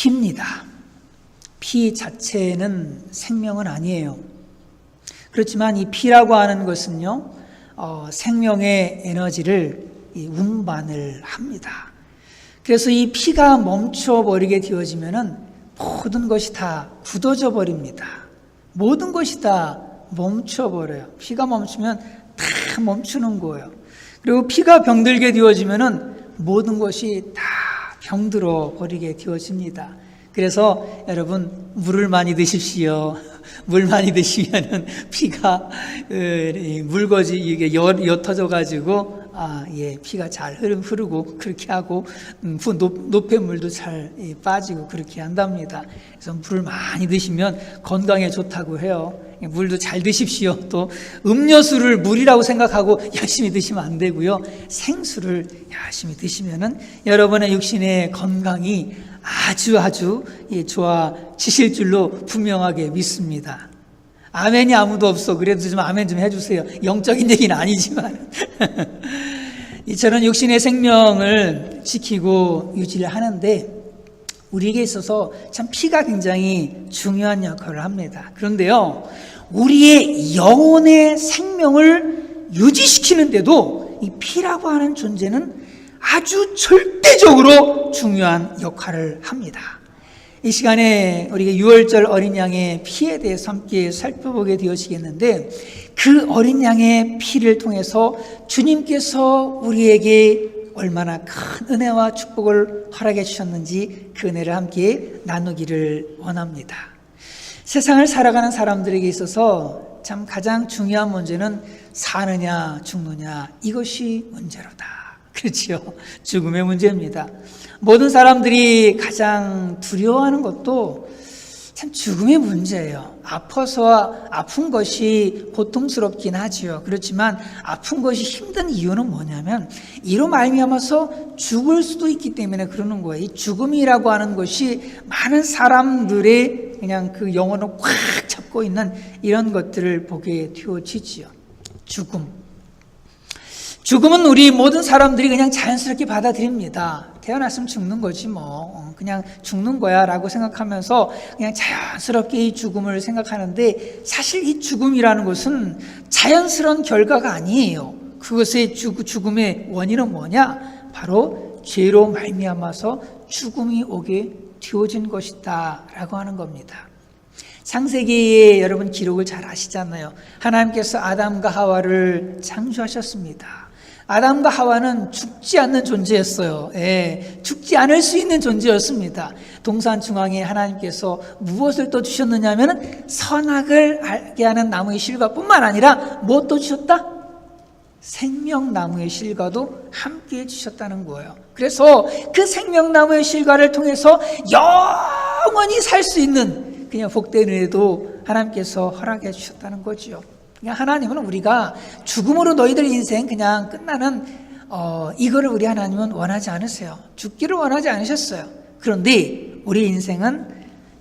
피입니다. 피 자체는 생명은 아니에요. 그렇지만 이 피라고 하는 것은요, 생명의 에너지를 운반을 합니다. 그래서 이 피가 멈춰버리게 되어지면은 모든 것이 다 굳어져 버립니다. 모든 것이 다 멈춰버려요. 피가 멈추면 다 멈추는 거예요. 그리고 피가 병들게 되어지면은 모든 것이 다 병들어 버리게 되어집니다. 그래서 여러분, 물을 많이 드십시오. 물 많이 드시면은 피가 묽어지 이게 옅어져 가지고 피가 잘 흐르고 그렇게 하고 노폐물도 잘 빠지고 그렇게 한답니다. 그래서 물을 많이 드시면 건강에 좋다고 해요. 물도 잘 드십시오. 또 음료수를 물이라고 생각하고 열심히 드시면 안 되고요. 생수를 열심히 드시면은 여러분의 육신의 건강이 아주 좋아지실 줄로 분명하게 믿습니다. 아멘이 아무도 없어. 그래도 좀 아멘 좀 해주세요. 영적인 얘기는 아니지만 이처럼 육신의 생명을 지키고 유지를 하는데 우리에게 있어서 참 피가 굉장히 중요한 역할을 합니다. 그런데요, 우리의 영혼의 생명을 유지시키는데도 이 피라고 하는 존재는 아주 절대적으로 중요한 역할을 합니다. 이 시간에 우리가 6월절 어린 양의 피에 대해서 함께 살펴보게 되어지겠는데, 그 어린 양의 피를 통해서 주님께서 우리에게 얼마나 큰 은혜와 축복을 허락해 주셨는지 그 은혜를 함께 나누기를 원합니다. 세상을 살아가는 사람들에게 있어서 참 가장 중요한 문제는 사느냐 죽느냐, 이것이 문제로다. 그렇지요. 죽음의 문제입니다. 모든 사람들이 가장 두려워하는 것도 참 죽음의 문제예요. 아픈 것이 고통스럽긴 하지요. 그렇지만 아픈 것이 힘든 이유는 뭐냐면 이로 말미암아서 죽을 수도 있기 때문에 그러는 거예요. 이 죽음이라고 하는 것이 많은 사람들의 그냥 그 영혼을 꽉 잡고 있는 이런 것들을 보게 되어지지요. 죽음은 우리 모든 사람들이 그냥 자연스럽게 받아들입니다. 태어났으면 죽는 거지 뭐, 그냥 죽는 거야 라고 생각하면서 그냥 자연스럽게 이 죽음을 생각하는데, 사실 이 죽음이라는 것은 자연스러운 결과가 아니에요. 그것의 죽음의 원인은 뭐냐? 바로 죄로 말미암아서 죽음이 오게 되어진 것이다 라고 하는 겁니다. 창세기에 여러분 기록을 잘 아시잖아요. 하나님께서 아담과 하와를 창조하셨습니다. 아담과 하와는 죽지 않는 존재였어요. 죽지 않을 수 있는 존재였습니다. 동산 중앙에 하나님께서 무엇을 또 주셨느냐 하면 선악을 알게 하는 나무의 실과뿐만 아니라 무엇도 주셨다? 생명나무의 실과도 함께 주셨다는 거예요. 그래서 그 생명나무의 실과를 통해서 영원히 살 수 있는 그냥 복된 은혜도 하나님께서 허락해 주셨다는 거죠. 그냥 하나님은 우리가 죽음으로 너희들 인생 그냥 끝나는 이거를 우리 하나님은 원하지 않으세요. 죽기를 원하지 않으셨어요. 그런데 우리 인생은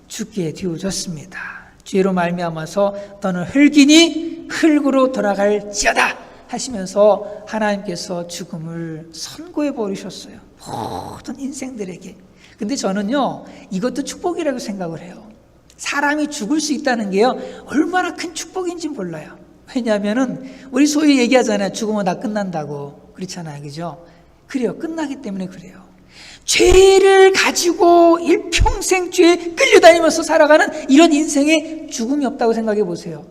죽게 되어졌습니다. 죄로 말미암아서 너는 흙이니 흙으로 돌아갈지어다 하시면서 하나님께서 죽음을 선고해 버리셨어요. 모든 인생들에게. 근데 저는요, 이것도 축복이라고 생각을 해요. 사람이 죽을 수 있다는 게요, 얼마나 큰 축복인지 몰라요. 왜냐하면은 우리 소위 얘기하잖아요. 죽으면 다 끝난다고. 그렇잖아요. 그죠? 그래요. 끝나기 때문에 그래요. 죄를 가지고 일평생 죄에 끌려다니면서 살아가는 이런 인생에 죽음이 없다고 생각해 보세요.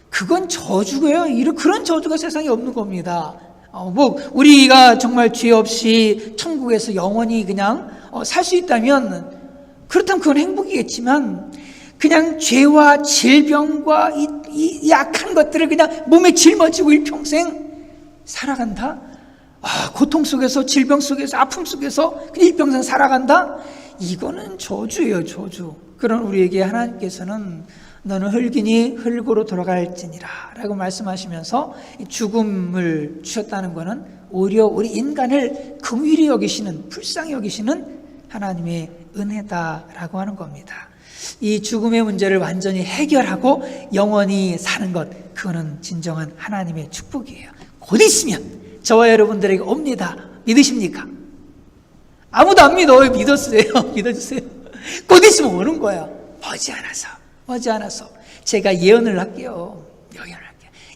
그건 저주고요. 그런 저주가 세상에 없는 겁니다. 우리가 정말 죄 없이 천국에서 영원히 그냥 살 수 있다면, 그렇다면 그건 행복이겠지만, 그냥 죄와 질병과 이 약한 것들을 그냥 몸에 짊어지고 일평생 살아간다? 고통 속에서, 질병 속에서, 아픔 속에서 그냥 일평생 살아간다? 이거는 저주예요, 저주. 그런 우리에게 하나님께서는 너는 흙이니 흙으로 돌아갈지니라 라고 말씀하시면서 죽음을 주셨다는 것은 오히려 우리 인간을 긍휼히 여기시는, 불쌍히 여기시는 하나님의 은혜다라고 하는 겁니다. 이 죽음의 문제를 완전히 해결하고 영원히 사는 것, 그거는 진정한 하나님의 축복이에요. 곧 있으면 저와 여러분들에게 옵니다. 믿으십니까? 아무도 안 믿어요. 믿어주세요. 믿어주세요. 곧 있으면 오는 거야. 머지않아서 제가 예언을 할게요.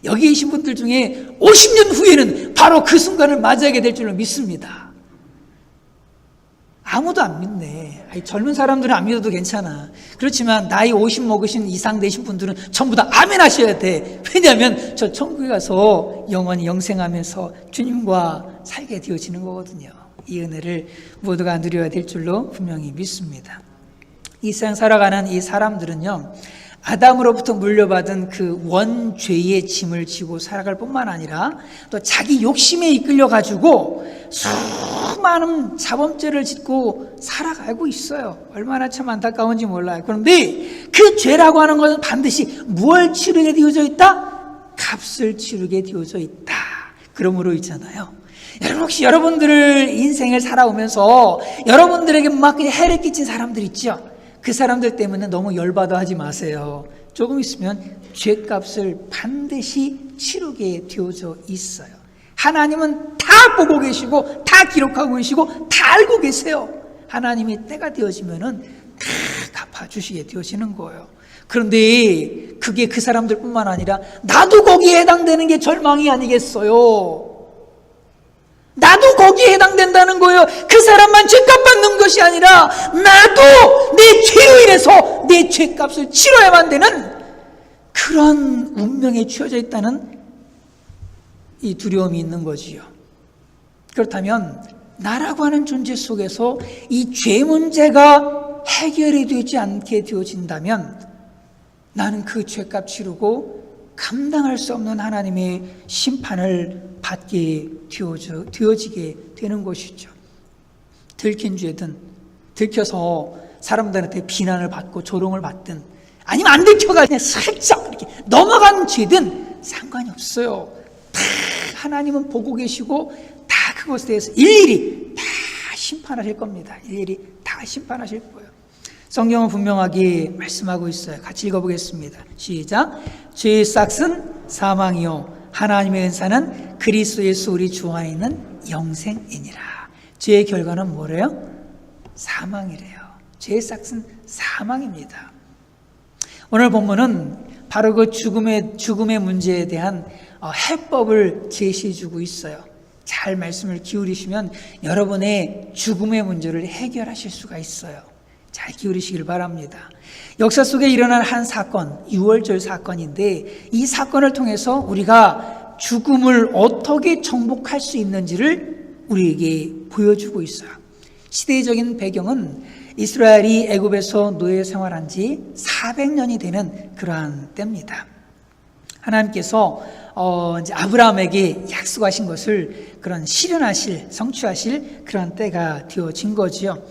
여기 계신 분들 중에 50년 후에는 바로 그 순간을 맞이하게 될 줄로 믿습니다. 아무도 안 믿네. 젊은 사람들은 안 믿어도 괜찮아. 그렇지만 나이 50 먹으신 이상 되신 분들은 전부 다 아멘 하셔야 돼. 왜냐하면 저 천국에 가서 영원히 영생하면서 주님과 살게 되어지는 거거든요. 이 은혜를 모두가 누려야 될 줄로 분명히 믿습니다. 이 세상 살아가는 이 사람들은요, 아담으로부터 물려받은 그 원죄의 짐을 지고 살아갈 뿐만 아니라 또 자기 욕심에 이끌려 가지고 수많은 자범죄를 짓고 살아가고 있어요. 얼마나 참 안타까운지 몰라요. 그런데 그 죄라고 하는 것은 반드시 무엇을 치르게 되어져 있다? 값을 치르게 되어져 있다. 그러므로 있잖아요. 여러분, 혹시 여러분들 인생을 살아오면서 여러분들에게 막 해를 끼친 사람들 있죠? 그 사람들 때문에 너무 열받아 하지 마세요. 조금 있으면 죄값을 반드시 치르게 되어져 있어요. 하나님은 다 보고 계시고 다 기록하고 계시고 다 알고 계세요. 하나님이 때가 되어지면은 다 갚아주시게 되어지는 거예요. 그런데 그게 그 사람들뿐만 아니라 나도 거기에 해당되는 게 절망이 아니겠어요. 나도 거기에 해당된다는 거예요. 그 사람만 죄값 받는 것이 아니라 나도 내 죄로 인해서 내 죄값을 치러야만 되는 그런 운명에 처해져 있다는 이 두려움이 있는 거지요. 그렇다면 나라고 하는 존재 속에서 이 죄 문제가 해결이 되지 않게 되어진다면 나는 그 죄값 치르고 감당할 수 없는 하나님의 심판을 받게 되어지게 되는 것이죠. 들킨 죄든 들켜서 사람들한테 비난을 받고 조롱을 받든 아니면 안 들켜가 그냥 살짝 이렇게 넘어간 죄든 상관이 없어요. 다 하나님은 보고 계시고 다 그것에 대해서 일일이 다 심판하실 겁니다. 일일이 다 심판하실 거예요. 성경은 분명하게 말씀하고 있어요. 같이 읽어보겠습니다. 시작. 죄의 싹은 사망이요 하나님의 은사는 그리스도 예수 우리 주 안에 있는 영생이니라. 죄의 결과는 뭐래요? 사망이래요. 죄의 싹은 사망입니다. 오늘 본문은 바로 그 죽음의 문제에 대한 해법을 제시해 주고 있어요. 잘 말씀을 기울이시면 여러분의 죽음의 문제를 해결하실 수가 있어요. 잘 기울이시길 바랍니다. 역사 속에 일어난 한 사건, 유월절 사건인데 이 사건을 통해서 우리가 죽음을 어떻게 정복할 수 있는지를 우리에게 보여주고 있어요. 시대적인 배경은 이스라엘이 애굽에서 노예 생활한 지 400년이 되는 그러한 때입니다. 하나님께서 이제 아브라함에게 약속하신 것을 그런 성취하실 그런 때가 되어진 거지요.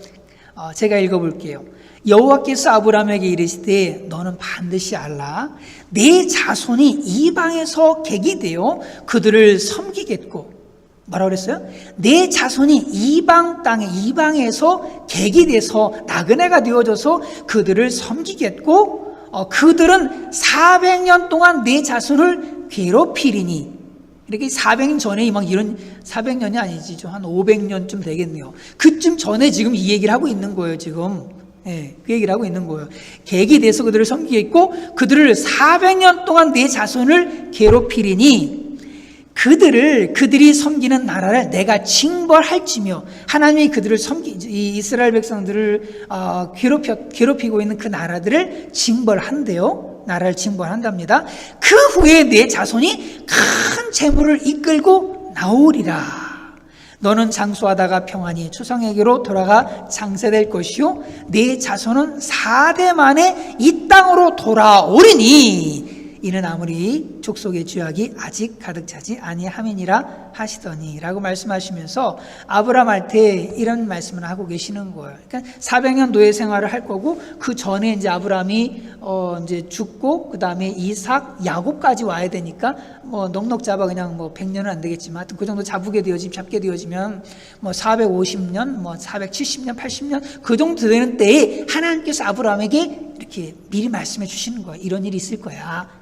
제가 읽어볼게요. 여호와께서 아브라함에게 이르시되 너는 반드시 알라. 내 자손이 이방에서 객이 되어 그들을 섬기겠고. 뭐라고 그랬어요? 내 자손이 이방 땅에 이방에서 객이 돼서 나그네가 되어져서 그들을 섬기겠고 그들은 400년 동안 내 자손을 괴롭히리니. 이렇게 400년 전에 막 이런 400년이 아니지. 한 500년쯤 되겠네요. 그쯤 전에 지금 이 얘기를 하고 있는 거예요, 지금. 예, 그 얘기를 하고 있는 거예요. 객이 돼서 그들을 섬기겠고 그들을 400년 동안 내 자손을 괴롭히리니 그들이 섬기는 나라를 내가 징벌할지며. 하나님이 그들을 이 이스라엘 백성들을 괴롭히고 있는 그 나라들을 징벌한대요. 나라를 징벌한답니다. 그 후에 내 자손이 큰 재물을 이끌고 나오리라. 너는 장수하다가 평안히 추상에게로 돌아가 장세될 것이요 내 자손은 4대 만에 이 땅으로 돌아오리니 이는 아무리 족속의 죄악이 아직 가득 차지 아니함이니라 하시더니 라고 말씀하시면서 아브라함 할 때 이런 말씀을 하고 계시는 거예요. 그러니까 400년 노예 생활을 할 거고 그 전에 이제 아브라함이 이제 죽고 그 다음에 이삭, 야곱까지 와야 되니까 넉넉 잡아 그냥 100년은 안 되겠지만 그 정도 잡게 되어지면 450년, 470년, 80년 그 정도 되는 때에 하나님께서 아브라함에게 이렇게 미리 말씀해 주시는 거예요. 이런 일이 있을 거야.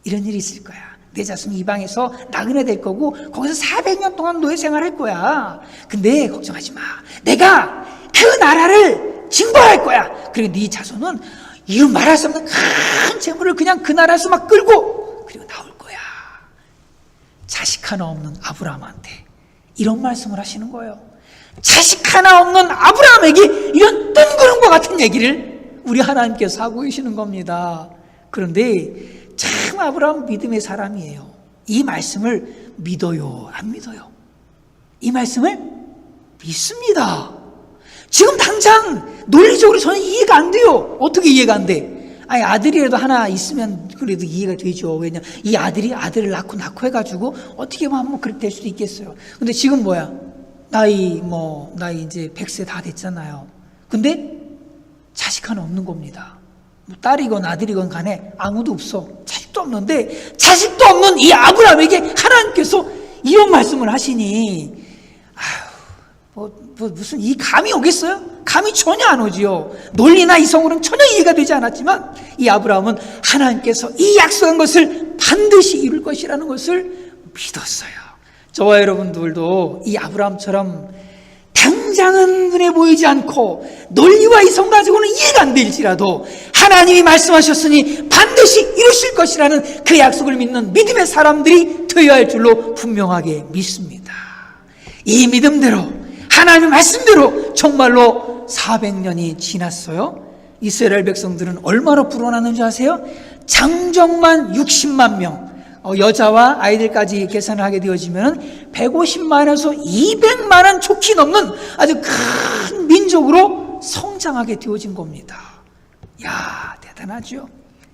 이런 일이 있을 거야. 내 자손이 이방에서 나그네 될 거고 거기서 400년 동안 노예 생활할 거야. 근데 걱정하지 마. 내가 그 나라를 징벌할 거야. 그리고 네 자손은 이루 말할 수 없는 큰 재물을 그냥 그 나라에서 막 끌고 그리고 나올 거야. 자식 하나 없는 아브라함한테 이런 말씀을 하시는 거예요. 자식 하나 없는 아브라함에게 이런 뜬구름과 같은 얘기를 우리 하나님께서 하고 계시는 겁니다. 그런데 참 아브라함 믿음의 사람이에요. 이 말씀을 믿어요? 안 믿어요? 이 말씀을 믿습니다. 지금 당장 논리적으로 저는 이해가 안 돼요. 어떻게 이해가 안 돼? 아니, 아들이라도 하나 있으면 그래도 이해가 되죠. 왜냐, 이 아들이 아들을 낳고 해가지고 어떻게 하면 그렇게 될 수도 있겠어요. 근데 지금 뭐야? 나이 이제 100세 다 됐잖아요. 근데 자식 하나 없는 겁니다. 뭐 딸이건 아들이건 간에 아무도 없어. 자식도 없는데, 자식도 없는 이 아브라함에게 하나님께서 이런 말씀을 하시니, 무슨 이 감이 오겠어요? 감이 전혀 안 오지요. 논리나 이성으로는 전혀 이해가 되지 않았지만 이 아브라함은 하나님께서 이 약속한 것을 반드시 이룰 것이라는 것을 믿었어요. 저와 여러분들도 이 아브라함처럼 당장은 눈에 보이지 않고 논리와 이성 가지고는 이해가 안 될지라도 하나님이 말씀하셨으니 반드시 이루실 것이라는 그 약속을 믿는 믿음의 사람들이 되어야 할 줄로 분명하게 믿습니다. 이 믿음대로 하나님의 말씀대로 정말로 400년이 지났어요. 이스라엘 백성들은 얼마나 불어났는지 아세요? 장정만 60만 명, 여자와 아이들까지 계산을 하게 되어지면 150만에서 200만은 좋게 넘는 아주 큰 민족으로 성장하게 되어진 겁니다. 야, 대단하죠.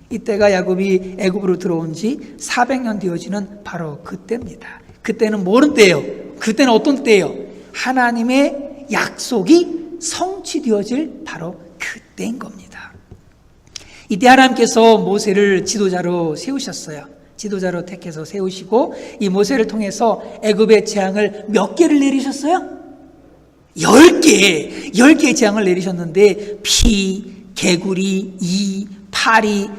이때가 야곱이 애굽으로 들어온 지 400년 되어지는 바로 그때입니다. 그때는 뭐는 때예요? 그때는 어떤 때예요? 하나님의 약속이 성취되어질 바로 그때인 겁니다. 이때 하나님께서 모세를 지도자로 세우셨어요. 지도자로 택해서 세우시고 이 모세를 통해서 애굽의 재앙을 몇 개를 내리셨어요? 10개의 재앙을 내리셨는데 피, 개구리, 이, 파리,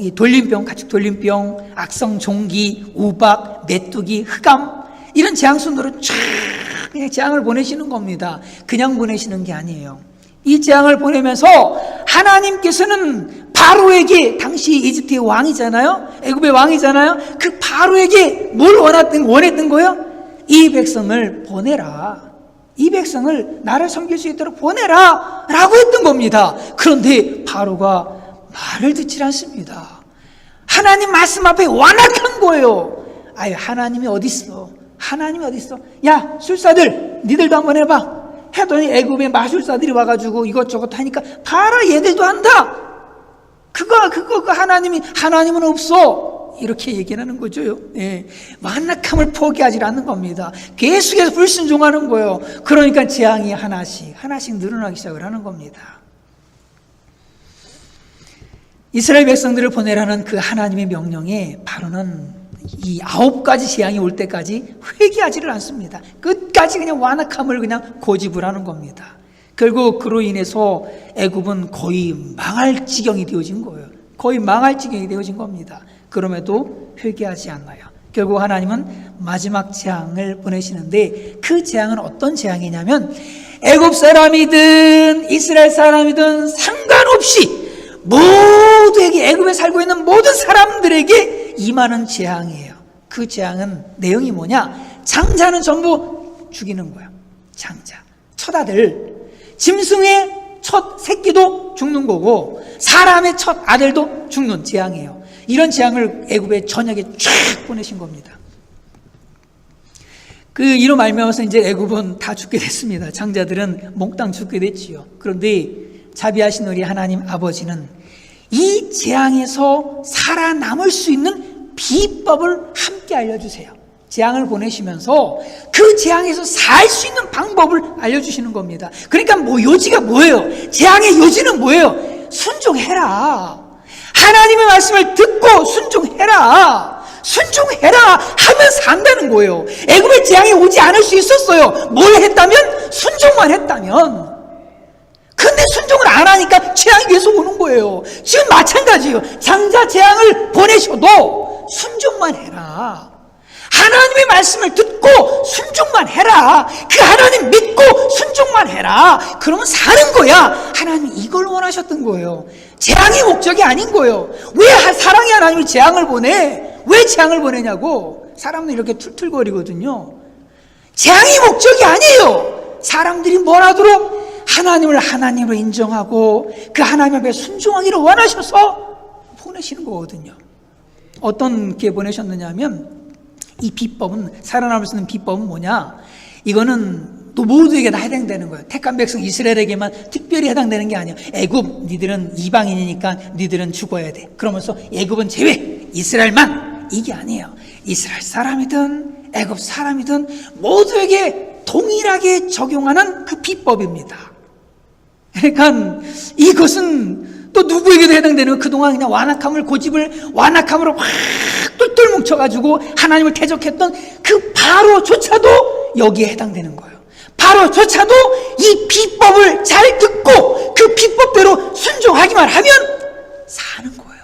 이 돌림병, 가축 돌림병, 악성 종기, 우박, 메뚜기, 흑암 이런 재앙 순으로 쫙 그냥 재앙을 보내시는 겁니다. 그냥 보내시는 게 아니에요. 이 재앙을 보내면서 하나님께서는 바로에게, 당시 이집트의 왕이잖아요. 애굽의 왕이잖아요. 그 바로에게 뭘 원했던 거예요? 이 백성을 보내라. 이 백성을 나를 섬길 수 있도록 보내라 라고 했던 겁니다. 그런데 바로가 말을 듣지 않습니다. 하나님 말씀 앞에 완악한 거예요. 아유, 하나님이 어디 있어? 하나님이 어디 있어? 야, 술사들, 니들도 한번 해봐. 해더니 애굽의 마술사들이 와가지고 이것저것 하니까 봐라, 얘들도 한다. 그거 하나님은 없어. 이렇게 얘기하는 거죠. 예. 완악함을 포기하지 않는 겁니다. 계속해서 불순종하는 거예요. 그러니까 재앙이 하나씩 늘어나기 시작을 하는 겁니다. 이스라엘 백성들을 보내라는 그 하나님의 명령에 바로는 이 9가지 재앙이 올 때까지 회개하지를 않습니다. 끝까지 그냥 완악함을 그냥 고집을 하는 겁니다. 결국 그로 인해서 애굽은 거의 망할 지경이 되어진 거예요. 거의 망할 지경이 되어진 겁니다. 그럼에도 회개하지 않나요? 결국 하나님은 마지막 재앙을 보내시는데 그 재앙은 어떤 재앙이냐면 애굽 사람이든 이스라엘 사람이든 상관없이 모두에게, 애굽에 살고 있는 모든 사람들에게 임하는 재앙이에요. 그 재앙은 내용이 뭐냐? 장자는 전부 죽이는 거예요. 장자, 첫 아들, 짐승의 첫 새끼도 죽는 거고 사람의 첫 아들도 죽는 재앙이에요. 이런 재앙을 애굽의 전역에 쫙 보내신 겁니다. 이로 말미암아서 이제 애굽은 다 죽게 됐습니다. 장자들은 몽땅 죽게 됐지요. 그런데 자비하신 우리 하나님 아버지는 이 재앙에서 살아남을 수 있는 비법을 함께 알려주세요. 재앙을 보내시면서 그 재앙에서 살 수 있는 방법을 알려주시는 겁니다. 그러니까 요지가 뭐예요? 재앙의 요지는 뭐예요? 순종해라. 하나님의 말씀을 듣고 순종해라. 순종해라 하면 산다는 거예요. 애굽의 재앙이 오지 않을 수 있었어요. 뭘 했다면? 순종만 했다면. 근데 순종을 안 하니까 재앙이 계속 오는 거예요. 지금 마찬가지예요. 장자 재앙을 보내셔도 순종만 해라. 하나님의 말씀을 듣고 순종만 해라. 그 하나님 믿고 순종만 순종만 해라. 그러면 사는 거야. 하나님 이걸 원하셨던 거예요. 재앙이 목적이 아닌 거예요. 왜 사랑의 하나님이 재앙을 보내? 왜 재앙을 보내냐고. 사람은 이렇게 툴툴거리거든요. 재앙이 목적이 아니에요. 사람들이 뭘 하도록 하나님을 하나님으로 인정하고 그 하나님 앞에 순종하기를 원하셔서 보내시는 거거든요. 어떤 게 보내셨느냐 하면 이 비법은, 살아남을 수 있는 비법은 뭐냐? 이거는 또 모두에게 다 해당되는 거예요. 택한 백성 이스라엘에게만 특별히 해당되는 게 아니에요. 애굽 니들은 이방인이니까 니들은 죽어야 돼. 그러면서 애굽은 제외, 이스라엘만. 이게 아니에요. 이스라엘 사람이든 애굽 사람이든 모두에게 동일하게 적용하는 그 비법입니다. 그러니까 이것은 또 누구에게도 해당되는, 그동안 그냥 완악함을, 고집을 완악함으로 확 똘똘 뭉쳐가지고 하나님을 대적했던 그 바로조차도 여기에 해당되는 거예요. 바로조차도 이 비법을 잘 듣고 그 비법대로 순종하기만 하면 사는 거예요.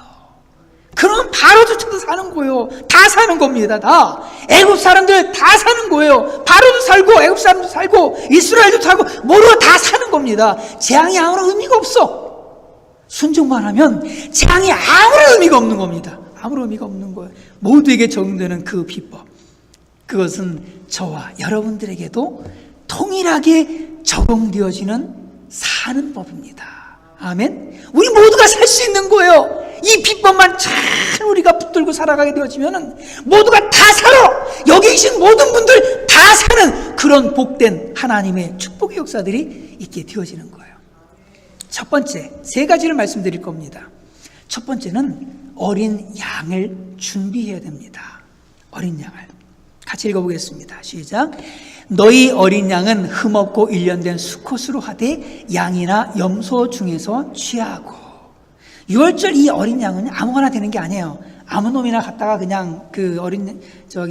그럼 바로조차도 사는 거예요. 다 사는 겁니다. 다. 애굽 사람들 다 사는 거예요. 바로도 살고 애굽 사람도 살고 이스라엘도 살고 모두 다 사는 겁니다. 재앙이 아무런 의미가 없어. 순종만 하면 재앙이 아무런 의미가 없는 겁니다. 아무런 의미가 없는 거예요. 모두에게 적용되는 그 비법, 그것은 저와 여러분들에게도 동일하게 적용되어지는 사는 법입니다. 아멘. 우리 모두가 살 수 있는 거예요. 이 비법만 잘 우리가 붙들고 살아가게 되어지면 모두가 다 살아. 여기 계신 모든 분들 다 사는 그런 복된 하나님의 축복의 역사들이 있게 되어지는 거예요. 첫 번째, 세 가지를 말씀드릴 겁니다. 첫 번째는 어린 양을 준비해야 됩니다. 어린 양을. 같이 읽어보겠습니다. 시작. 너희 어린 양은 흠없고 일련된 수컷으로 하되 양이나 염소 중에서 취하고. 6월절 이 어린 양은 아무거나 되는 게 아니에요. 아무 놈이나 갖다가 그냥 그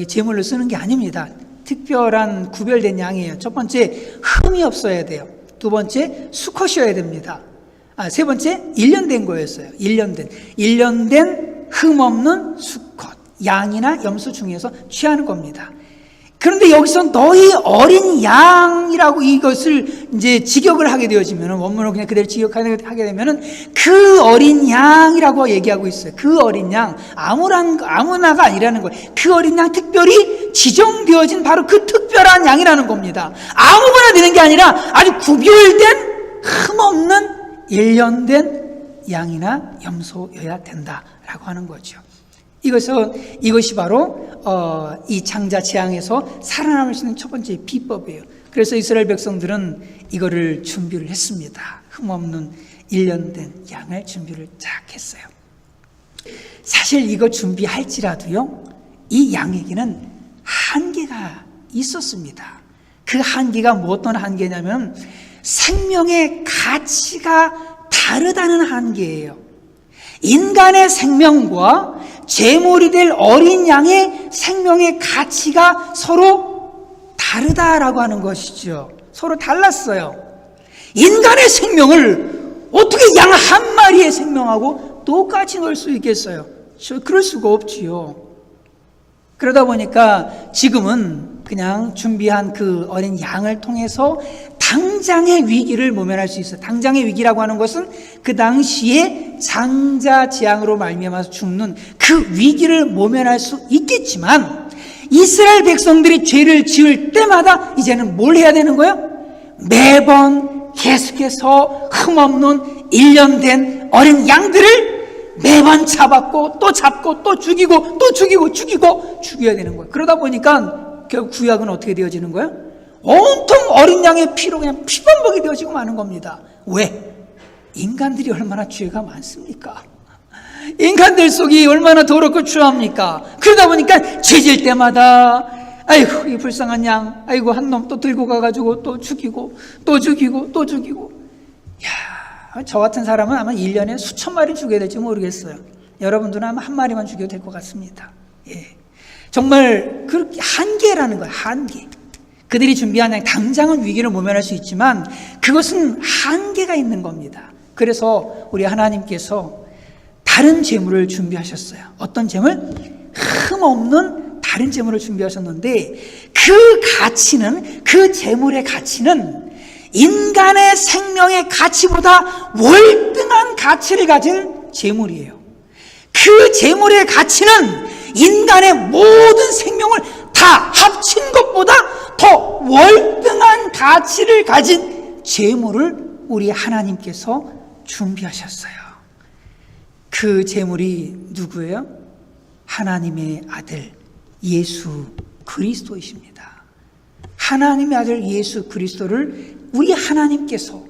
제물로 쓰는 게 아닙니다. 특별한 구별된 양이에요. 첫 번째, 흠이 없어야 돼요. 두 번째, 수컷이어야 됩니다. 세 번째, 1년 거였어요. 1년 흠 없는 수컷, 양이나 염소 중에서 취하는 겁니다. 그런데 여기서 너희 어린 양이라고 이것을 이제 직역을 하게 되어지면, 원문을 그냥 그대로 직역하게 되면은 그 어린 양이라고 얘기하고 있어요. 그 어린 양, 아무나가 아니라는 거예요. 그 어린 양, 특별히 지정되어진 바로 그 특별한 양이라는 겁니다. 아무거나 되는 게 아니라 아주 구별된 흠없는 1년 된 양이나 염소여야 된다라고 하는 거죠. 이것이 바로 이 장자 재앙에서 살아남을 수 있는 첫 번째 비법이에요. 그래서 이스라엘 백성들은 이거를 준비를 했습니다. 흠없는 1년 된 양을 준비를 쫙 했어요. 사실 이거 준비할지라도요, 이 양에게는 한계가 있었습니다. 그 한계가 어떤 한계냐면 생명의 가치가 다르다는 한계예요. 인간의 생명과 제물이 될 어린 양의 생명의 가치가 서로 다르다라고 하는 것이죠. 서로 달랐어요. 인간의 생명을 어떻게 양 한 마리의 생명하고 똑같이 넣을 수 있겠어요? 그럴 수가 없지요. 그러다 보니까 지금은 그냥 준비한 그 어린 양을 통해서 당장의 위기를 모면할 수 있어요. 당장의 위기라고 하는 것은 그 당시에 장자 재앙으로 말미암아서 죽는 그 위기를 모면할 수 있겠지만, 이스라엘 백성들이 죄를 지을 때마다 이제는 뭘 해야 되는 거예요? 매번 계속해서 흠없는 1년 된 어린 양들을 매번 잡았고 또 잡고 또 죽이고 또 죽여야 되는 거예요. 그러다 보니까 결국 구약은 어떻게 되어지는 거예요? 온통 어린 양의 피로 그냥 피범벅이 되어지고 마는 겁니다. 왜? 인간들이 얼마나 죄가 많습니까? 인간들 속이 얼마나 더럽고 추합니까? 그러다 보니까 죄질 때마다 아이고 이 불쌍한 양, 아이고 한 놈 또 들고 가가지고 또 죽이고 야, 저 같은 사람은 아마 1년에 수천 마리 죽여야 될지 모르겠어요. 여러분들은 아마 한 마리만 죽여도 될 것 같습니다. 예. 정말 그렇게 한계라는 거예요. 한계. 그들이 준비한 양, 당장은 위기를 모면할 수 있지만 그것은 한계가 있는 겁니다. 그래서 우리 하나님께서 다른 제물을 준비하셨어요. 어떤 제물? 흠없는 다른 제물을 준비하셨는데 그 가치는, 그 제물의 가치는 인간의 생명의 가치보다 월등한 가치를 가진 재물이에요. 그 재물의 가치는 인간의 모든 생명을 다 합친 것보다 더 월등한 가치를 가진 재물을 우리 하나님께서 준비하셨어요. 그 재물이 누구예요? 하나님의 아들 예수 그리스도이십니다. 하나님의 아들 예수 그리스도를 우리 하나님께서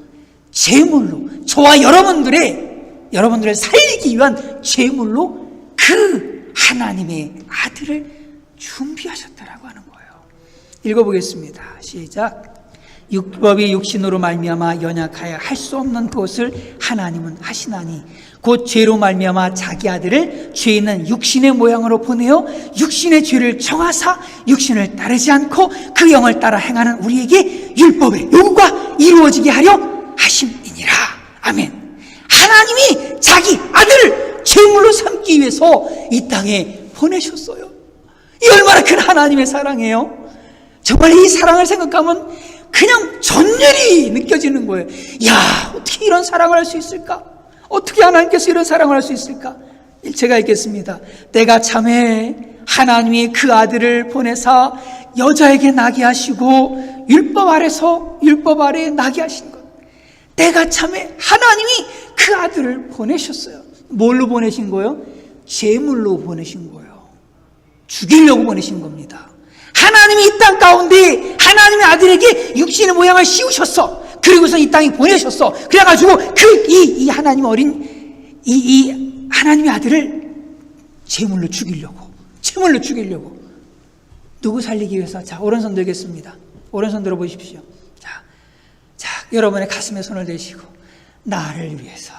제물로, 저와 여러분들을 살리기 위한 제물로 그 하나님의 아들을 준비하셨다라고 하는 거예요. 읽어보겠습니다. 시작. 율법이 육신으로 말미암아 연약하여 할 수 없는 것을 하나님은 하시나니 곧 죄로 말미암아 자기 아들을 죄 있는 육신의 모양으로 보내어 육신의 죄를 정하사 육신을 따르지 않고 그 영을 따라 행하는 우리에게 율법의 요구가 이루어지게 하려 하심이니라. 아멘. 하나님이 자기 아들을 제물로 삼기 위해서 이 땅에 보내셨어요. 이 얼마나 큰 하나님의 사랑이에요. 정말 이 사랑을 생각하면 그냥 전율이 느껴지는 거예요. 야, 어떻게 이런 사랑을 할 수 있을까? 어떻게 하나님께서 이런 사랑을 할 수 있을까? 제가 읽겠습니다. 때가 참에 하나님이 그 아들을 보내사 여자에게 나게 하시고 율법 아래에 나게 하신 것. 때가 참에 하나님이 그 아들을 보내셨어요. 뭘로 보내신 거예요? 제물로 보내신 거예요. 죽이려고 보내신 겁니다. 하나님이 이 땅 가운데 하나님의 아들에게 육신의 모양을 씌우셨어. 그리고서 이 땅에 보내셨어. 그래가지고 이 하나님 하나님의 아들을 제물로 죽이려고. 누구 살리기 위해서? 자, 오른손 들겠습니다. 오른손 들어보십시오. 자, 여러분의 가슴에 손을 대시고, 나를 위해서.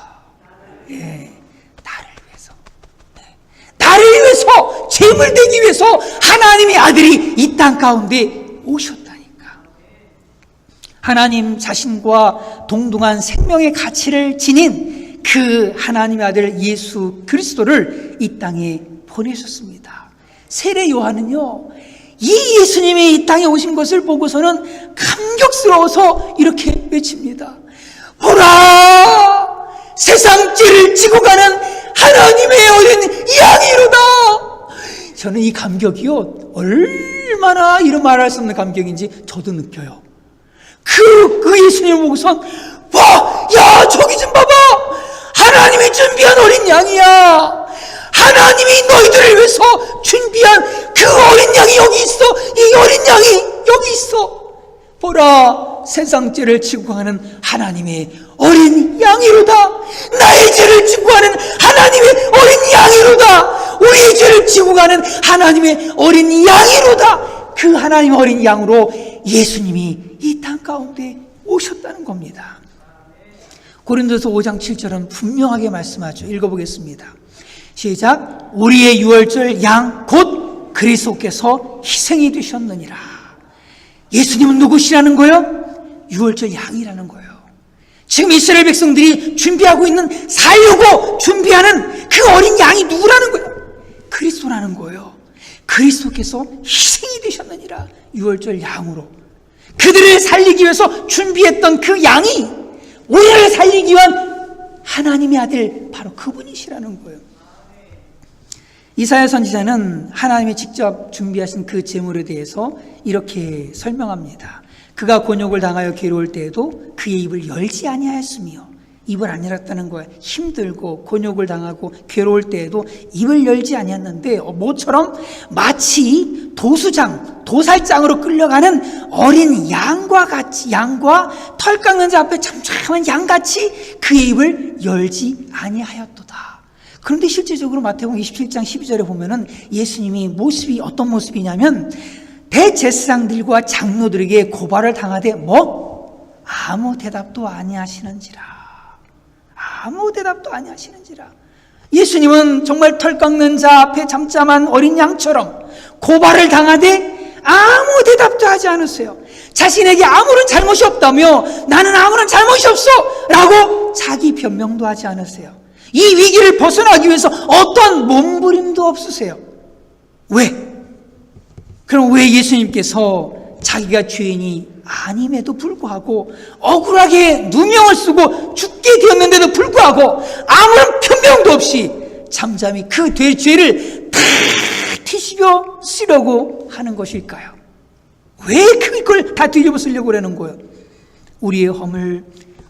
예, 나를 위해서, 제물 되기 위해서 하나님의 아들이 이 땅 가운데 오셨다니까. 하나님 자신과 동등한 생명의 가치를 지닌 그 하나님의 아들 예수 그리스도를 이 땅에 보내셨습니다. 세례 요한은요, 이 예수님이 이 땅에 오신 것을 보고서는 감격스러워서 이렇게 외칩니다. 보라! 세상 죄를 지고 가는 하나님의 어린 양이로다. 저는 이 감격이요, 얼마나 이런 말할 수 없는 감격인지 저도 느껴요. 그 예수님을 보고선, 와, 야, 저기 좀 봐봐. 하나님이 준비한 어린 양이야. 하나님이 너희들을 위해서 준비한 그 어린 양이 여기 있어. 이 어린 양이 여기 있어. 보라, 세상 죄를 지고 가는 하나님의 어린 양이로다. 나의 죄를 지고 가는 하나님의 어린 양이로다. 우리의 죄를 지고 가는 하나님의 어린 양이로다. 그 하나님의 어린 양으로 예수님이 이 땅 가운데 오셨다는 겁니다. 고린도서 5장 7절은 분명하게 말씀하죠. 읽어보겠습니다. 시작. 우리의 유월절 양 곧 그리스도께서 희생이 되셨느니라. 예수님은 누구시라는 거예요? 유월절 양이라는 거예요. 지금 이스라엘 백성들이 준비하고 있는, 살려고 준비하는 그 어린 양이 누구라는 거예요? 그리스도라는 거예요. 그리스도께서 희생이 되셨느니라. 유월절 양으로 그들을 살리기 위해서 준비했던 그 양이 우리를 살리기 위한 하나님의 아들, 바로 그분이시라는 거예요. 이사야 선지자는 하나님이 직접 준비하신 그 제물에 대해서 이렇게 설명합니다. 그가 곤욕을 당하여 괴로울 때에도 그의 입을 열지 아니하였으며, 입을 안 열었다는 거예요. 힘들고 곤욕을 당하고 괴로울 때에도 입을 열지 아니했는데, 모처럼 마치 도살장으로 끌려가는 어린 양과 같이, 양과 털 깎는 자 앞에 참참한 양같이 그의 입을 열지 아니하였도다. 그런데 실제적으로 마태복음 27장 12절에 보면은 예수님이 모습이 어떤 모습이냐면, 대제사장들과 장로들에게 고발을 당하되 아무 대답도 아니하시는지라. 예수님은 정말 털 깎는 자 앞에 잠잠한 어린 양처럼 고발을 당하되 아무 대답도 하지 않으세요. 자신에게 아무런 잘못이 없다며, 나는 아무런 잘못이 없어 라고 자기 변명도 하지 않으세요. 이 위기를 벗어나기 위해서 어떤 몸부림도 없으세요. 왜? 그럼 왜 예수님께서 자기가 죄인이 아님에도 불구하고 억울하게 누명을 쓰고 죽게 되었는데도 불구하고 아무런 변명도 없이 잠잠히 그 죄를 다 뒤집어 쓰려고 하는 것일까요? 왜 그걸 다 뒤집어 쓰려고 그러는 거예요? 우리의 허물,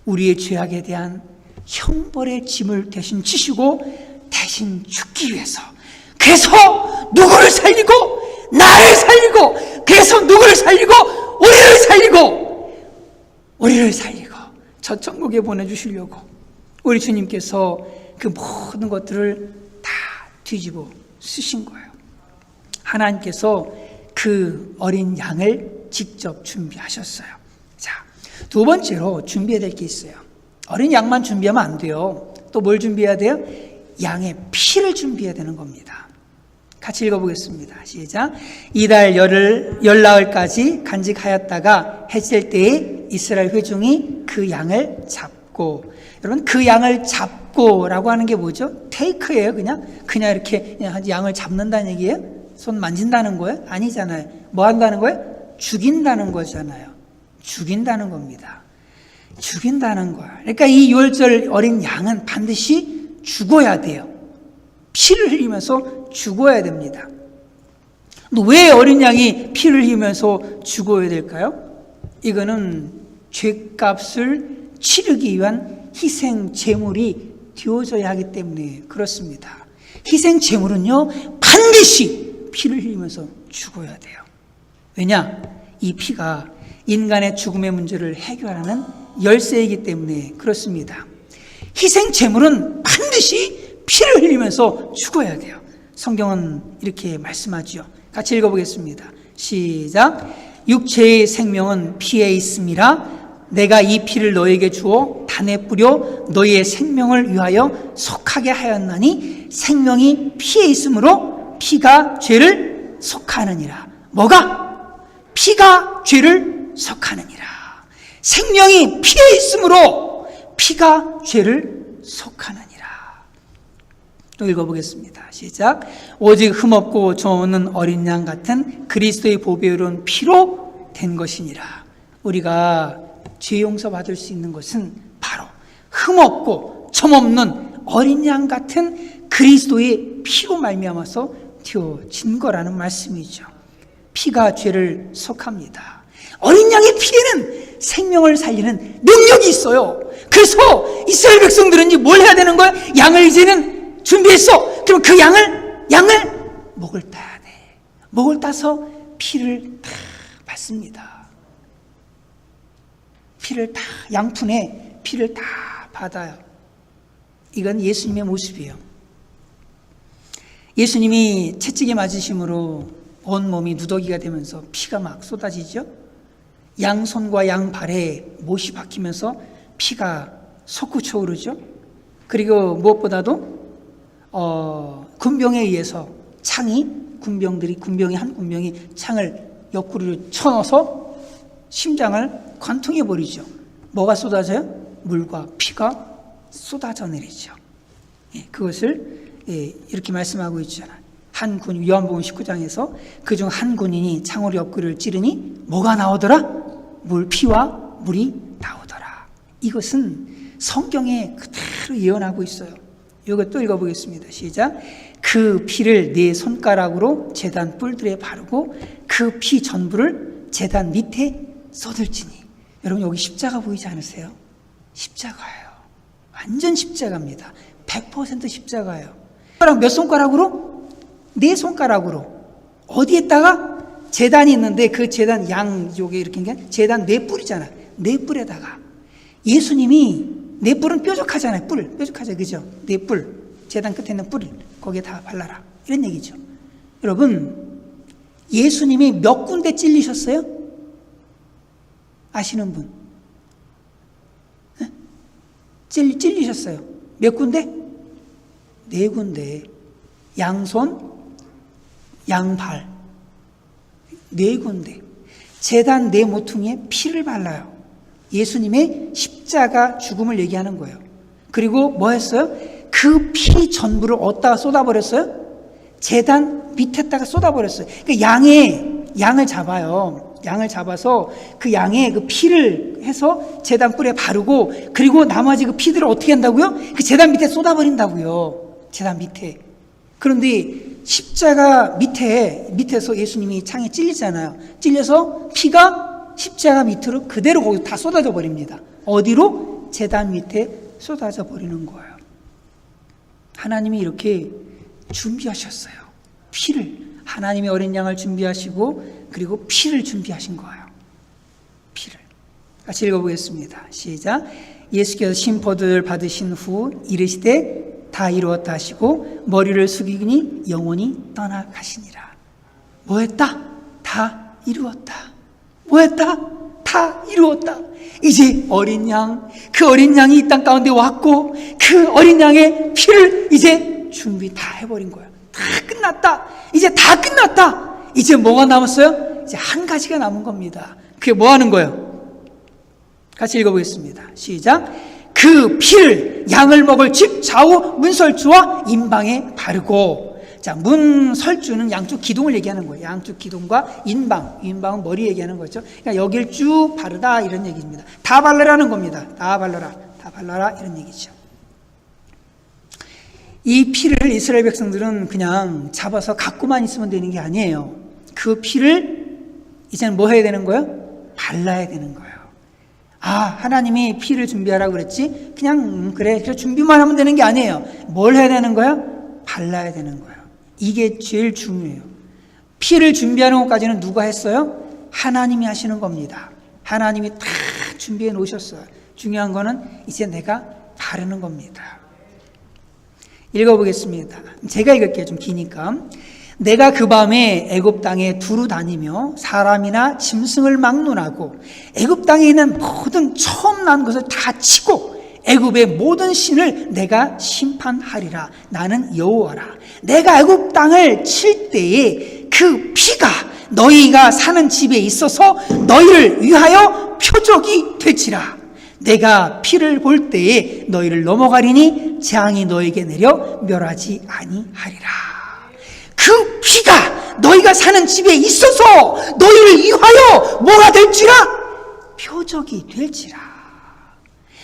우리의 죄악에 대한 형벌의 짐을 대신 지시고 대신 죽기 위해서, 그래서 누구를 살리고 나를 살리고, 그래서 누구를 살리고 우리를 살리고 저 천국에 보내주시려고 우리 주님께서 그 모든 것들을 다 뒤집어 쓰신 거예요. 하나님께서 그 어린 양을 직접 준비하셨어요. 자, 두 번째로 준비해야 될 게 있어요. 어린 양만 준비하면 안 돼요. 또 뭘 준비해야 돼요? 양의 피를 준비해야 되는 겁니다. 같이 읽어보겠습니다. 시작. 이달 열나흘까지 간직하였다가 해질 때에 이스라엘 회중이 그 양을 잡고, 여러분 그 양을 잡고라고 하는 게 뭐죠? 테이크예요. 그냥 이렇게 양을 잡는다는 얘기예요? 손 만진다는 거예요? 아니잖아요. 뭐 한다는 거예요? 죽인다는 거잖아요. 죽인다는 겁니다. 죽인다는 거야. 그러니까 이 유월절 어린 양은 반드시 죽어야 돼요. 피를 흘리면서 죽어야 됩니다. 왜 어린 양이 피를 흘리면서 죽어야 될까요? 이거는 죄값을 치르기 위한 희생 제물이 되어져야 하기 때문에 그렇습니다. 희생 제물은요, 반드시 피를 흘리면서 죽어야 돼요. 왜냐? 이 피가 인간의 죽음의 문제를 해결하는 열쇠이기 때문에 그렇습니다. 희생 제물은 반드시 피를 흘리면서 죽어야 돼요. 성경은 이렇게 말씀하지요. 같이 읽어보겠습니다. 시작. 육체의 생명은 피에 있음이라 내가 이 피를 너에게 주어 단에 뿌려 너희의 생명을 위하여 속하게 하였나니 생명이 피에 있으므로 피가 죄를 속하느니라. 뭐가? 피가 죄를 속하느니라. 생명이 피에 있으므로 피가 죄를 속하느니라. 또 읽어보겠습니다. 시작. 오직 흠없고 정없는 어린 양 같은 그리스도의 보배로운 피로 된 것이니라. 우리가 죄 용서 받을 수 있는 것은 바로 흠없고 점없는 어린 양 같은 그리스도의 피로 말미암아서 되어진 거라는 말씀이죠. 피가 죄를 속합니다. 어린 양의 피에는 생명을 살리는 능력이 있어요. 그래서 이스라엘 백성들은 뭘 해야 되는 거야? 양을 이제는 준비했어. 그럼 그 양을 목을 따야 돼. 목을 따서 피를 다 받습니다. 피를 다, 양푼에 피를 다 받아요. 이건 예수님의 모습이에요. 예수님이 채찍에 맞으심으로 온 몸이 누더기가 되면서 피가 막 쏟아지죠. 양손과 양발에 못이 박히면서 피가 솟구쳐 오르죠. 그리고 무엇보다도 군병에 의해서 군병이 한 군병이 창을 옆구리로 쳐넣어서 심장을 관통해 버리죠. 뭐가 쏟아져요? 물과 피가 쏟아져 내리죠. 그것을 이렇게 말씀하고 있잖아요. 한 군, 요한복음 19장에서 그중 한 군인이 창으로 옆구리를 찌르니 뭐가 나오더라? 피와 물이 나오더라. 이것은 성경에 그대로 예언하고 있어요. 이것도 읽어보겠습니다. 시작. 그 피를 네 손가락으로 제단 뿔들에 바르고 그 피 전부를 제단 밑에 쏟을지니. 여러분 여기 십자가 보이지 않으세요? 십자가예요. 완전 십자가입니다. 100% 십자가예요. 몇 손가락으로? 네 손가락으로. 어디에다가? 제단이 있는데 그 제단 양쪽에 이렇게 제단 네 뿔이잖아. 네 뿔에다가 예수님이 네 뿔은 뾰족하잖아요. 뾰족하죠, 그죠? 네 뿔, 제단 끝에 있는 뿔 거기에 다 발라라. 이런 얘기죠. 여러분 예수님이 몇 군데 찔리셨어요? 아시는 분? 네? 찔리셨어요. 몇 군데? 네 군데. 양손, 양발, 네 군데. 제단 네 모퉁이에 피를 발라요. 예수님의 십자가 죽음을 얘기하는 거예요. 그리고 뭐 했어요? 그 피 전부를 어디다가 쏟아버렸어요? 제단 밑에다가 쏟아버렸어요. 그러니까 양을 잡아요. 양을 잡아서 그 양의 그 피를 해서 제단 뿔에 바르고, 그리고 나머지 그 피들을 어떻게 한다고요? 그 제단 밑에 쏟아버린다고요. 제단 밑에. 그런데 십자가 밑에서 예수님이 창에 찔리잖아요. 찔려서 피가 십자가 밑으로 그대로 거기 다 쏟아져 버립니다. 어디로? 제단 밑에 쏟아져 버리는 거예요. 하나님이 이렇게 준비하셨어요. 피를. 하나님이 어린 양을 준비하시고 그리고 피를 준비하신 거예요. 피를. 같이 읽어보겠습니다. 시작. 예수께서 심포도를 받으신 후 이르시되 다 이루었다 하시고 머리를 숙이니 영혼이 떠나가시니라. 뭐 했다? 다 이루었다. 뭐 했다? 다 이루었다. 이제 어린 양, 그 어린 양이 이 땅 가운데 왔고 그 어린 양의 피를 이제 준비 다 해버린 거야. 다 끝났다. 이제 다 끝났다. 이제 뭐가 남았어요? 이제 한 가지가 남은 겁니다. 그게 뭐 하는 거예요? 같이 읽어보겠습니다. 시작. 그 피를 양을 먹을 집 좌우 문설주와 인방에 바르고, 자, 문설주는 양쪽 기둥을 얘기하는 거예요. 양쪽 기둥과 인방은 머리 얘기하는 거죠. 그러니까 여길 쭉 바르다 이런 얘기입니다. 다 발라라는 겁니다. 다 발라라 이런 얘기죠. 이 피를 이스라엘 백성들은 그냥 잡아서 갖고만 있으면 되는 게 아니에요. 그 피를 이제는 뭐 해야 되는 거예요? 발라야 되는 거예요. 아, 하나님이 피를 준비하라고 그랬지? 그냥 그래 준비만 하면 되는 게 아니에요. 뭘 해야 되는 거예요? 발라야 되는 거예요. 이게 제일 중요해요. 피를 준비하는 것까지는 누가 했어요? 하나님이 하시는 겁니다. 하나님이 다 준비해 놓으셨어요. 중요한 거는 이제 내가 바르는 겁니다. 읽어보겠습니다. 제가 읽을게요. 좀 기니까. 내가 그 밤에 애굽 땅에 두루 다니며 사람이나 짐승을 막론하고 애굽 땅에 있는 모든 처음 난 것을 다 치고 애굽의 모든 신을 내가 심판하리라. 나는 여호와라. 내가 애굽 땅을 칠 때에 그 피가 너희가 사는 집에 있어서 너희를 위하여 표적이 될지라. 내가 피를 볼 때에 너희를 넘어가리니 재앙이 너에게 내려 멸하지 아니하리라. 그 피가 너희가 사는 집에 있어서 너희를 위하여 뭐가 될지라? 표적이 될지라.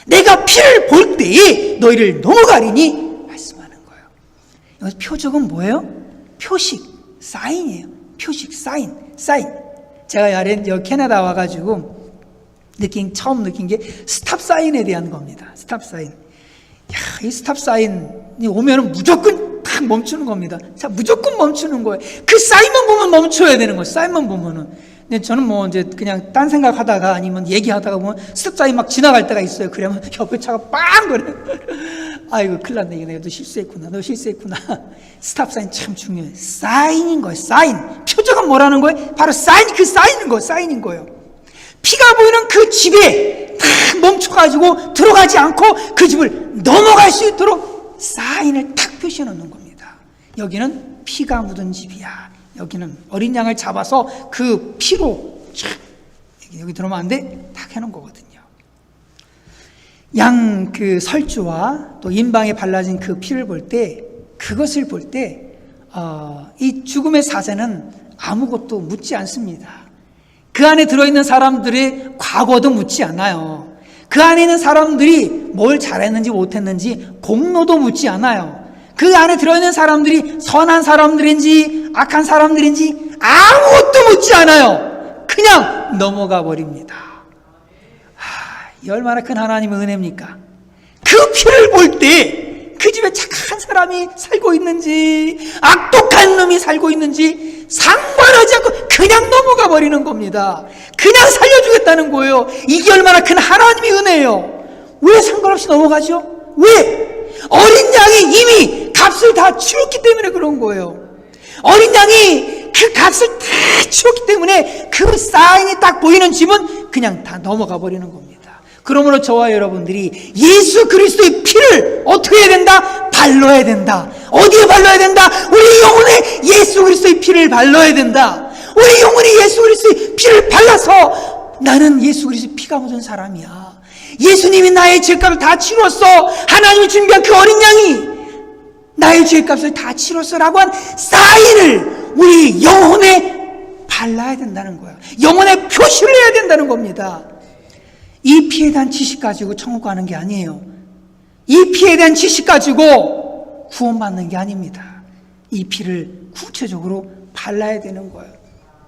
내가 피를 볼 때에 너희를 넘어가리니 말씀하는 거예요. 여기서 표적은 뭐예요? 표식, 사인이에요. 표식, 사인. 제가 여기 캐나다 와가지고 처음 느낀 게 스탑 사인에 대한 겁니다. 스탑 사인. 야, 이 스탑 사인이 오면은 무조건 딱 멈추는 겁니다. 자, 무조건 멈추는 거예요. 그 사인만 보면 멈춰야 되는 거예요. 사인만 보면은. 근데 저는 뭐 이제 그냥 딴 생각하다가 아니면 얘기하다가 보면 스탑 사인 막 지나갈 때가 있어요. 그러면 옆에 차가 빵 거려. 아이고, 큰일 났네. 내가 너 실수했구나. 스탑 사인 참 중요해요. 사인인 거예요. 사인. 표적은 뭐라는 거예요? 바로 사인인 거예요. 피가 보이는 그 집에 탁 멈춰가지고 들어가지 않고 그 집을 넘어갈 수 있도록 사인을 탁 표시해 놓는 겁니다. 여기는 피가 묻은 집이야. 여기는 어린 양을 잡아서 그 피로 여기 들어오면 안 돼? 탁 해놓은 거거든요. 양 그 설주와 또 인방에 발라진 그 피를 볼 때, 그것을 볼 때 이 죽음의 사자는 아무것도 묻지 않습니다. 그 안에 들어있는 사람들의 과거도 묻지 않아요. 그 안에 있는 사람들이 뭘 잘했는지 못했는지 공로도 묻지 않아요. 그 안에 들어있는 사람들이 선한 사람들인지 악한 사람들인지 아무것도 묻지 않아요. 그냥 넘어가 버립니다. 이 얼마나 큰 하나님의 은혜입니까? 그 피를 볼 때 그 집에 착한 사람이 살고 있는지 악독한 놈이 살고 있는지 상관하지 않고 그냥 넘어가 버리는 겁니다. 그냥 살려주겠다는 거예요. 이게 얼마나 큰 하나님의 은혜예요. 왜 상관없이 넘어가죠? 왜? 어린 양이 이미 값을 다 치렀기 때문에 그런 거예요. 어린 양이 그 값을 다 치렀기 때문에 그 사인이 딱 보이는 집은 그냥 다 넘어가 버리는 겁니다. 그러므로 저와 여러분들이 예수 그리스도의 피를 어떻게 해야 된다? 발라야 된다. 어디에 발라야 된다? 우리 영혼에 예수 그리스도의 피를 발라야 된다. 우리 영혼에 예수 그리스도의 피를 발라서 나는 예수 그리스도의 피가 묻은 사람이야. 예수님이 나의 죄값을 다 치렀어. 하나님이 준비한 그 어린 양이 나의 죄값을 다 치렀어 라고 한 사인을 우리 영혼에 발라야 된다는 거예요. 영혼에 표시를 해야 된다는 겁니다. 이 피에 대한 지식 가지고 천국 가는 게 아니에요. 이 피에 대한 지식 가지고 구원받는 게 아닙니다. 이 피를 구체적으로 발라야 되는 거예요.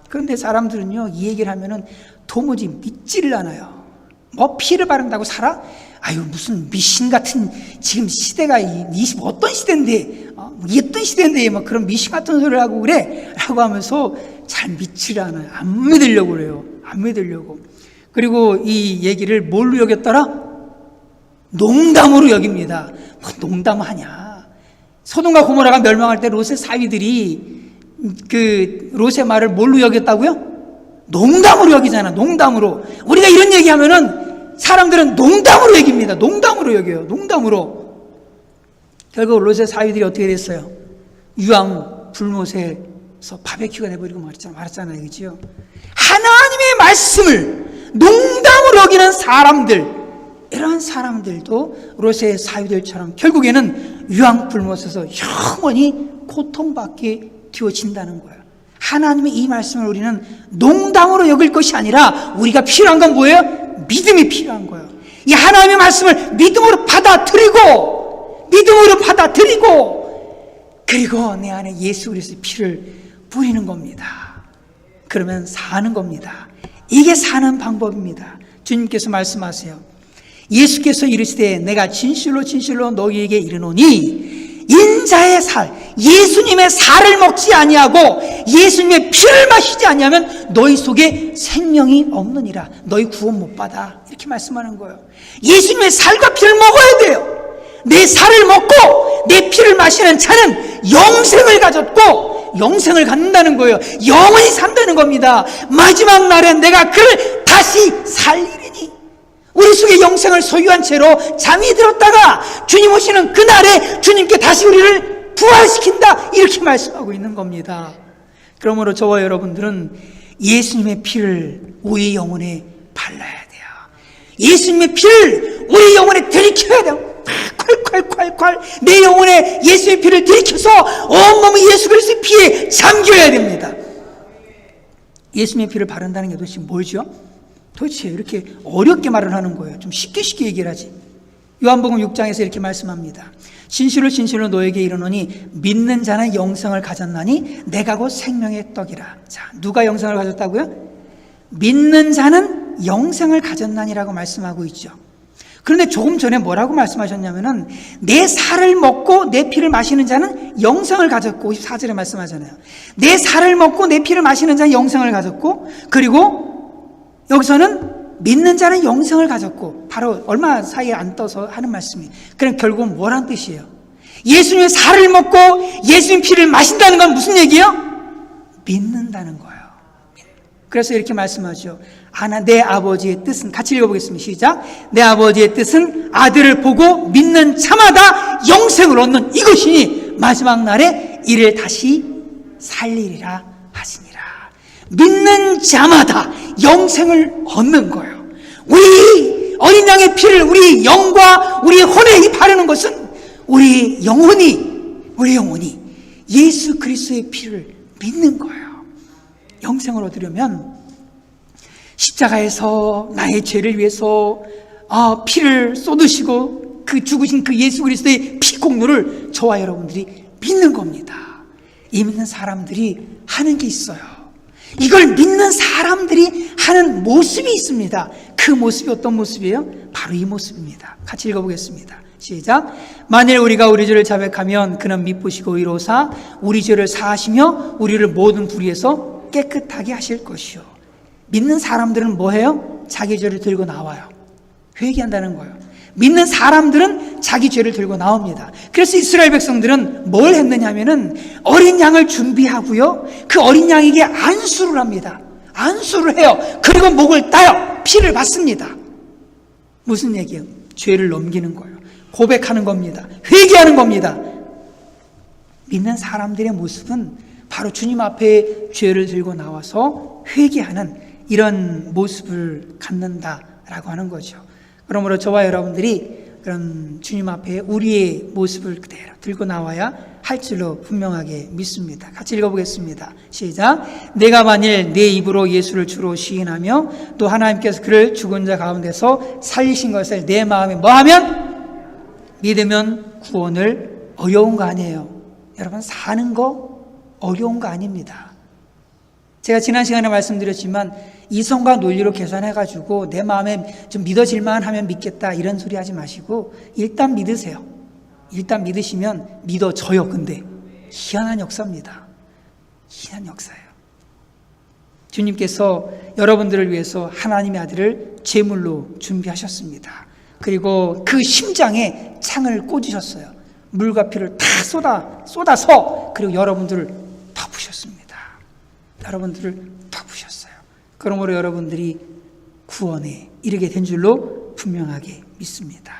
그런데 사람들은요, 이 얘기를 하면은 도무지 믿지를 않아요. 뭐 피를 바른다고 살아? 아유, 무슨 미신 같은, 지금 시대가 어떤 시대인데, 어떤 시대인데, 막 그런 미신 같은 소리를 하고 그래? 라고 하면서 잘 믿지를 않아요. 안 믿으려고 그래요. 안 믿으려고. 그리고 이 얘기를 뭘로 여겼더라? 농담으로 여깁니다. 뭐 농담하냐. 소돔과 고모라가 멸망할 때 롯의 사위들이 그 롯의 말을 뭘로 여겼다고요? 농담으로 여기잖아. 농담으로. 우리가 이런 얘기하면은 사람들은 농담으로 여깁니다. 농담으로 여겨요. 농담으로. 결국 롯의 사위들이 어떻게 됐어요? 유황 불못에서 바베큐가 돼버리고 말았잖아요. 그죠? 하나님의 말씀을 농담으로 여기는 사람들, 이러한 사람들도 롯의 사위들처럼 결국에는 유황 불못에서 영원히 고통받게 되어진다는 거예요. 하나님의 이 말씀을 우리는 농담으로 여길 것이 아니라 우리가 필요한 건 뭐예요? 믿음이 필요한 거예요. 이 하나님의 말씀을 믿음으로 받아들이고 그리고 내 안에 예수 그리스도의 피를 뿌리는 겁니다. 그러면 사는 겁니다. 이게 사는 방법입니다. 주님께서 말씀하세요. 예수께서 이르시되 내가 진실로 진실로 너희에게 이르노니 인자의 살, 예수님의 살을 먹지 아니하고 예수님의 피를 마시지 아니하면 너희 속에 생명이 없느니라. 너희 구원 못 받아. 이렇게 말씀하는 거예요. 예수님의 살과 피를 먹어야 돼요. 내 살을 먹고 내 피를 마시는 자는 영생을 가졌고 영생을 갖는다는 거예요. 영원히 산다는 겁니다. 마지막 날에 내가 그를 다시 살리리니. 우리 속에 영생을 소유한 채로 잠이 들었다가 주님 오시는 그날에 주님께 다시 우리를 부활시킨다, 이렇게 말씀하고 있는 겁니다. 그러므로 저와 여러분들은 예수님의 피를 우리 영혼에 발라야 돼요. 예수님의 피를 우리 영혼에 들이켜야 돼요. 콸콸콸콸 내 영혼에 예수의 피를 들이켜서 온몸이 예수 그리스도의 피에 잠겨야 됩니다. 예수님의 피를 바른다는 게 도대체 뭐죠? 도대체 이렇게 어렵게 말을 하는 거예요. 좀 쉽게 얘기를 하지. 요한복음 6장에서 이렇게 말씀합니다. 진실로 진실로 너에게 이르노니 믿는 자는 영생을 가졌나니 내가 곧 생명의 떡이라. 자, 누가 영생을 가졌다고요? 믿는 자는 영생을 가졌나니라고 말씀하고 있죠. 그런데 조금 전에 뭐라고 말씀하셨냐면은 내 살을 먹고 내 피를 마시는 자는 영생을 가졌고, 54절에 말씀하잖아요. 내 살을 먹고 내 피를 마시는 자는 영생을 가졌고, 그리고 여기서는 믿는 자는 영생을 가졌고, 바로 얼마 사이에 안 떠서 하는 말씀이에요. 그럼 결국은 뭐란 뜻이에요? 예수님의 살을 먹고 예수님 피를 마신다는 건 무슨 얘기예요? 믿는다는 거예요. 그래서 이렇게 말씀하죠. 내 아버지의 뜻은, 같이 읽어보겠습니다. 시작. 내 아버지의 뜻은 아들을 보고 믿는 자마다 영생을 얻는 이것이니 마지막 날에 이를 다시 살리리라 하시니라. 믿는 자마다 영생을 얻는 거예요. 우리 어린 양의 피를 우리 영과 우리 혼에 바르는 것은 우리 영혼이 예수 그리스도의 피를 믿는 거예요. 영생을 얻으려면 십자가에서 나의 죄를 위해서 피를 쏟으시고 그 죽으신 그 예수 그리스도의 피 공로를 저와 여러분들이 믿는 겁니다. 이 믿는 사람들이 하는 게 있어요. 이걸 믿는 사람들이 하는 모습이 있습니다. 그 모습이 어떤 모습이에요? 바로 이 모습입니다. 같이 읽어보겠습니다. 시작. 만일 우리가 우리 죄를 자백하면 그는 미쁘시고 의로사 우리 죄를 사하시며 우리를 모든 불의에서 깨끗하게 하실 것이요. 믿는 사람들은 뭐 해요? 자기 죄를 들고 나와요. 회개한다는 거예요. 믿는 사람들은 자기 죄를 들고 나옵니다. 그래서 이스라엘 백성들은 뭘 했느냐 하면은 어린 양을 준비하고요, 그 어린 양에게 안수를 합니다. 안수를 해요. 그리고 목을 따요. 피를 받습니다. 무슨 얘기예요? 죄를 넘기는 거예요. 고백하는 겁니다. 회개하는 겁니다. 믿는 사람들의 모습은 바로 주님 앞에 죄를 들고 나와서 회개하는 이런 모습을 갖는다라고 하는 거죠. 그러므로 저와 여러분들이 그런 주님 앞에 우리의 모습을 그대로 들고 나와야 할 줄로 분명하게 믿습니다. 같이 읽어보겠습니다. 시작. 내가 만일 내 입으로 예수를 주로 시인하며 또 하나님께서 그를 죽은 자 가운데서 살리신 것을 내 마음에 뭐하면? 믿으면 구원을. 어려운 거 아니에요. 여러분, 사는 거 어려운 거 아닙니다. 제가 지난 시간에 말씀드렸지만 이성과 논리로 계산해가지고 내 마음에 좀 믿어질만 하면 믿겠다 이런 소리 하지 마시고 일단 믿으세요. 일단 믿으시면 믿어져요. 근데 희한한 역사입니다. 희한한 역사예요. 주님께서 여러분들을 위해서 하나님의 아들을 제물로 준비하셨습니다. 그리고 그 심장에 창을 꽂으셨어요. 물과 피를 다 쏟아서 그리고 여러분들을 덮으셨습니다. 여러분들을 덮으셨어요. 그러므로 여러분들이 구원에 이르게 된 줄로 분명하게 믿습니다.